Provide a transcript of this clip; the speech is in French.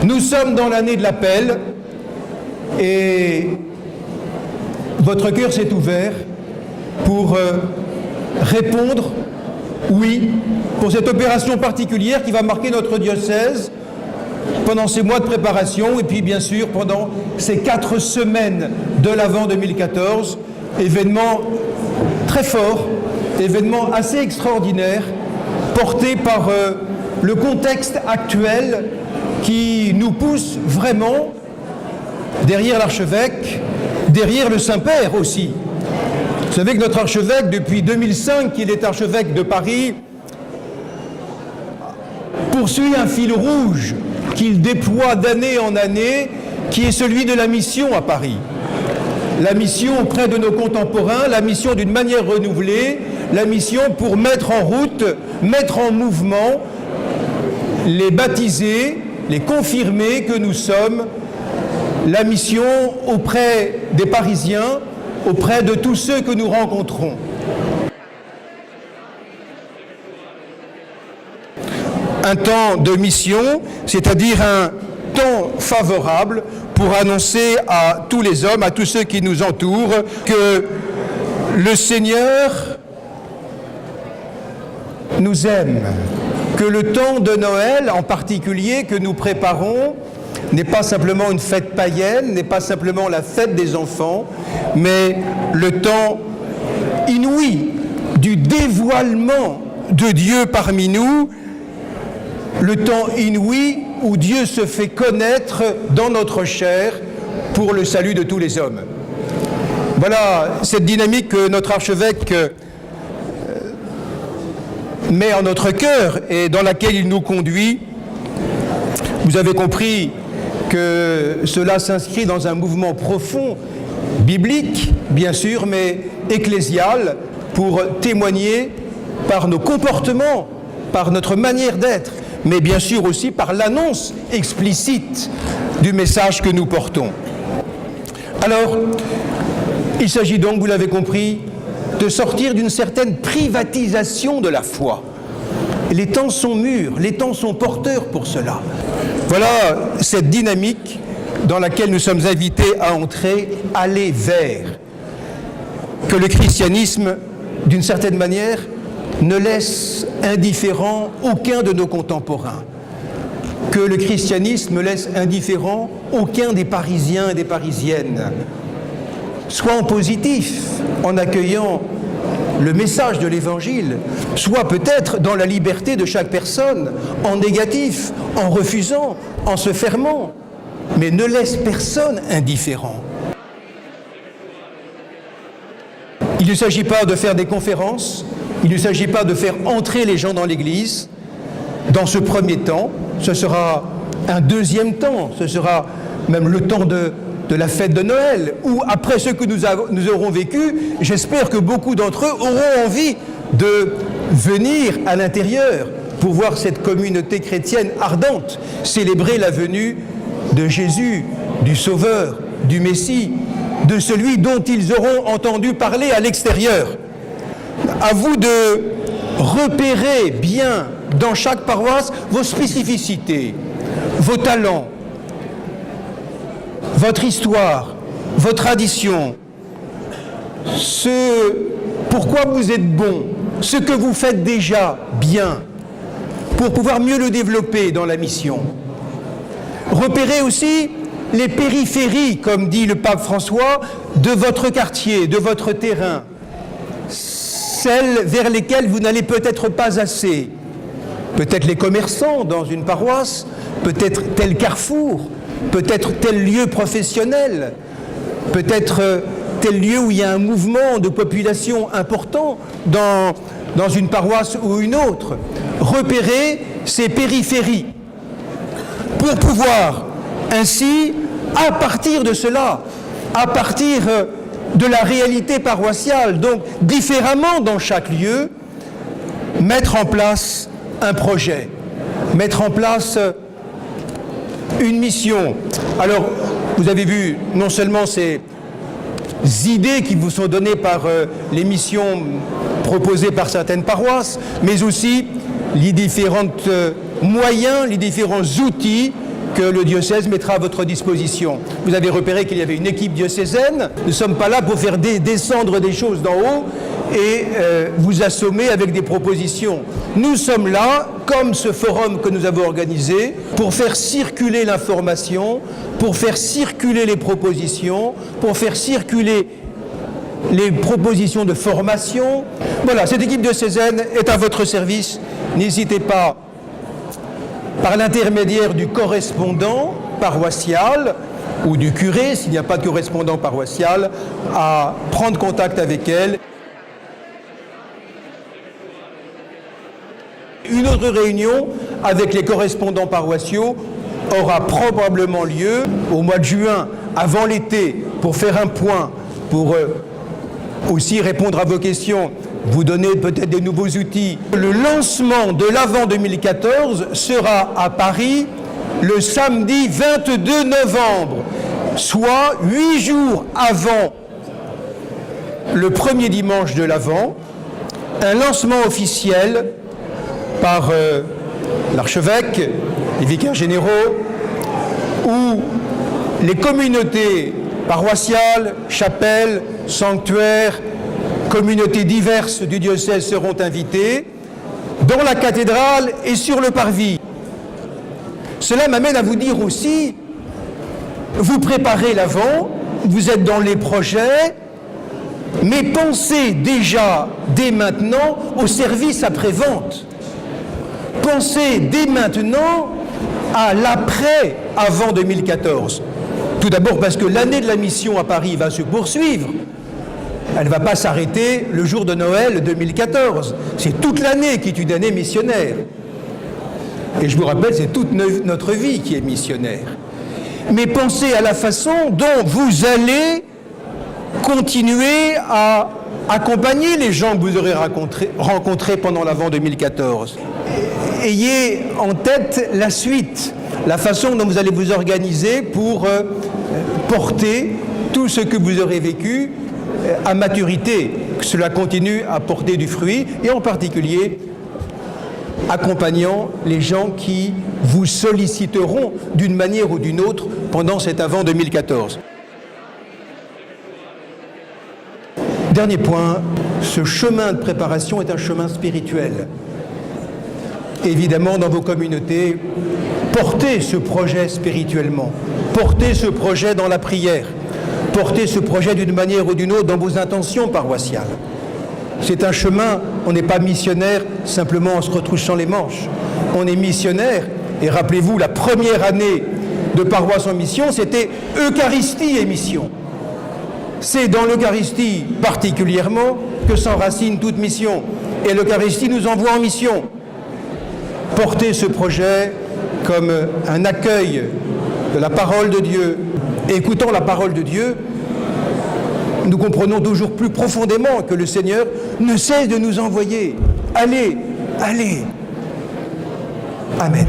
Nous sommes dans l'année de l'appel et votre cœur s'est ouvert pour répondre oui pour cette opération particulière qui va marquer notre diocèse pendant ces mois de préparation et puis bien sûr pendant ces 4 semaines de l'Avent 2014, événement très fort, événement assez extraordinaire, porté par le contexte actuel qui nous pousse vraiment derrière l'archevêque, derrière le Saint-Père aussi. Vous savez que notre archevêque, depuis 2005 qu'il est archevêque de Paris, poursuit un fil rouge qu'il déploie d'année en année, qui est celui de la mission à Paris. La mission auprès de nos contemporains, la mission d'une manière renouvelée, la mission pour mettre en route, mettre en mouvement les baptisés, les confirmés que nous sommes, la mission auprès des Parisiens, auprès de tous ceux que nous rencontrons. Un temps de mission, c'est-à-dire un temps favorable pour annoncer à tous les hommes, à tous ceux qui nous entourent, que le Seigneur nous aime, que le temps de Noël en particulier que nous préparons n'est pas simplement une fête païenne, n'est pas simplement la fête des enfants, mais le temps inouï du dévoilement de Dieu parmi nous, le temps inouï où Dieu se fait connaître dans notre chair pour le salut de tous les hommes. Voilà cette dynamique que notre archevêque met en notre cœur et dans laquelle il nous conduit. Vous avez compris que cela s'inscrit dans un mouvement profond, biblique bien sûr, mais ecclésial, pour témoigner par nos comportements, par notre manière d'être, mais bien sûr aussi par l'annonce explicite du message que nous portons. Alors, il s'agit donc, vous l'avez compris, de sortir d'une certaine privatisation de la foi. Les temps sont mûrs, les temps sont porteurs pour cela. Voilà cette dynamique dans laquelle nous sommes invités à entrer, aller vers. Que le christianisme, d'une certaine manière, ne laisse indifférent aucun de nos contemporains. Que le christianisme ne laisse indifférent aucun des Parisiens et des Parisiennes. Soit en positif, en accueillant le message de l'Évangile, soit peut-être dans la liberté de chaque personne, en négatif, en refusant, en se fermant, mais ne laisse personne indifférent. Il ne s'agit pas de faire des conférences, il ne s'agit pas de faire entrer les gens dans l'Église dans ce premier temps, ce sera un deuxième temps, ce sera même le temps de la fête de Noël, où après ce que nous aurons vécu, j'espère que beaucoup d'entre eux auront envie de venir à l'intérieur pour voir cette communauté chrétienne ardente, célébrer la venue de Jésus, du Sauveur, du Messie, de celui dont ils auront entendu parler à l'extérieur. À vous de repérer bien dans chaque paroisse vos spécificités, vos talents, votre histoire, vos traditions, ce pourquoi vous êtes bon, ce que vous faites déjà bien, pour pouvoir mieux le développer dans la mission. Repérez aussi les périphéries, comme dit le pape François, de votre quartier, de votre terrain, celles vers lesquelles vous n'allez peut-être pas assez. Peut-être les commerçants dans une paroisse, peut-être tel carrefour, peut-être tel lieu professionnel, peut-être tel lieu où il y a un mouvement de population important dans une paroisse ou une autre. Repérez ces périphéries pour pouvoir ainsi, à partir de cela, à partir de la réalité paroissiale, donc différemment dans chaque lieu, mettre en place un projet, mettre en place une mission. Alors, vous avez vu non seulement ces idées qui vous sont données par les missions proposées par certaines paroisses, mais aussi les différents moyens, les différents outils que le diocèse mettra à votre disposition. Vous avez repéré qu'il y avait une équipe diocésaine. Nous ne sommes pas là pour faire descendre des choses d'en haut et vous assommer avec des propositions. Nous sommes là, comme ce forum que nous avons organisé, pour faire circuler l'information, pour faire circuler les propositions, pour faire circuler les propositions de formation. Voilà, cette équipe diocésaine est à votre service. N'hésitez pas, par l'intermédiaire du correspondant paroissial ou du curé, s'il n'y a pas de correspondant paroissial, à prendre contact avec elle. Une autre réunion avec les correspondants paroissiaux aura probablement lieu au mois de juin, avant l'été, pour faire un point, pour aussi répondre à vos questions, vous donner peut-être des nouveaux outils. Le lancement de l'Avent 2014 sera à Paris le samedi 22 novembre, soit 8 jours avant le premier dimanche de l'Avent, un lancement officiel par l'archevêque, les vicaires généraux, où les communautés paroissiales, chapelles, sanctuaires, communautés diverses du diocèse seront invitées dans la cathédrale et sur le parvis. Cela m'amène à vous dire aussi, vous préparez l'Avent, vous êtes dans les projets, mais pensez déjà, dès maintenant, au service après-vente. Pensez dès maintenant à l'après-avant 2014. Tout d'abord parce que l'année de la mission à Paris va se poursuivre. Elle ne va pas s'arrêter le jour de Noël 2014. C'est toute l'année qui est une année missionnaire. Et je vous rappelle, c'est toute notre vie qui est missionnaire. Mais pensez à la façon dont vous allez continuer à accompagner les gens que vous aurez rencontrés pendant l'Avent 2014. Ayez en tête la suite, la façon dont vous allez vous organiser pour porter tout ce que vous aurez vécu à maturité, que cela continue à porter du fruit, et en particulier accompagnant les gens qui vous solliciteront d'une manière ou d'une autre pendant cet Avent 2014. Dernier point, ce chemin de préparation est un chemin spirituel. Évidemment, dans vos communautés, portez ce projet spirituellement, portez ce projet dans la prière, portez ce projet d'une manière ou d'une autre dans vos intentions paroissiales. C'est un chemin, on n'est pas missionnaire simplement en se retroussant les manches. On est missionnaire, et rappelez-vous, la première année de Paroisse en mission, c'était Eucharistie et mission. C'est dans l'Eucharistie particulièrement que s'enracine toute mission. Et l'Eucharistie nous envoie en mission. Porter ce projet comme un accueil de la parole de Dieu. Et écoutant la parole de Dieu, nous comprenons toujours plus profondément que le Seigneur ne cesse de nous envoyer. Allez, allez. Amen.